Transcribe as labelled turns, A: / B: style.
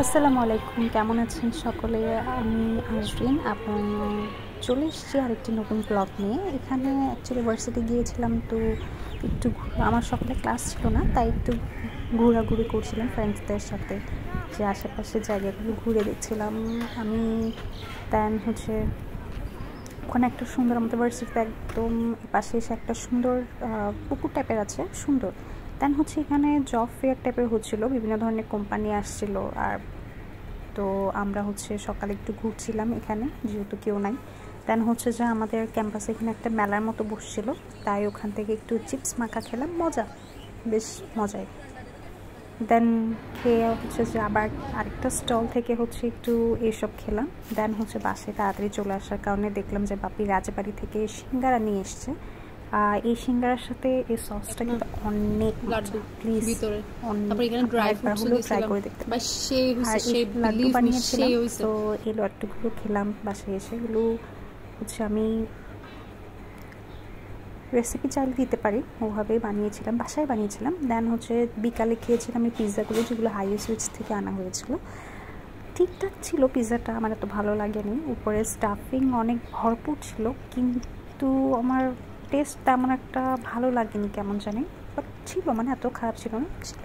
A: আসসালামু আলাইকুম, কেমন আছেন সকলে? আমি আজরিন, চলে এসেছি আরেকটি নতুন ব্লগ নিয়ে। এখানে অ্যাকচুয়ালি ভার্সিটি গিয়েছিলাম, তো একটু আমার সকালে ক্লাস ছিল না, তাই একটু ঘোরাঘুরি করছিলাম ফ্রেন্ডসদের সাথে, যে আশেপাশের জায়গাগুলো ঘুরে দেখছিলাম আমি। দেন ওখানে একটা সুন্দর, আমাদের ভার্সিটিতে একদম পাশে এসে একটা সুন্দর পুকুর টাইপের আছে, সুন্দর। দেন এখানে জব ফেয়ার টাইপের হচ্ছিলো, বিভিন্ন ধরনের কোম্পানি আসছিল। আর তো আমরা সকালে একটু ঘুরছিলাম এখানে, যেহেতু কেউ নাই। দেন যে আমাদের ক্যাম্পাসে এখানে একটা মেলার মতো বসছিল, তাই ওখান থেকে একটু চিপস মাখা খেলাম, মজা, বেশ মজাই। দেন খেয়ে যে আবার আরেকটা স্টল থেকে একটু এসব খেলাম। দেন বাসে তাড়াতাড়ি চলে আসার কারণে দেখলাম যে বাপি রাজবাড়ি থেকে সিঙ্গারা নিয়ে এসছে। এই সিঙ্গারার সাথে এই সসটা কিন্তু অনেক মজা, প্লিজ একবার হলেও ট্রাই করে দেখতে পারেন। আর এই লাড্ডু বানিয়েছিলাম, তো এই লাড্ডুগুলো খেলাম বাসায় এসে। এগুলো আমি রেসিপি চাইলে দিতে পারি, ওভাবেই বানিয়েছিলাম, বাসায় বানিয়েছিলাম। দেন বিকালে খেয়েছিলাম এই পিৎজাগুলো, যেগুলো হাই সুইটস থেকে আনা হয়েছিল। ঠিকঠাক ছিল পিৎজাটা, আমার এত ভালো লাগেনি। উপরে স্টাফিং অনেক ভরপুর ছিল, কিন্তু আমার টেস্ট তেমন একটা ভালো লাগেনি, কেমন জানি, বাট ছিল, এত খারাপ ছিল না, ছিল।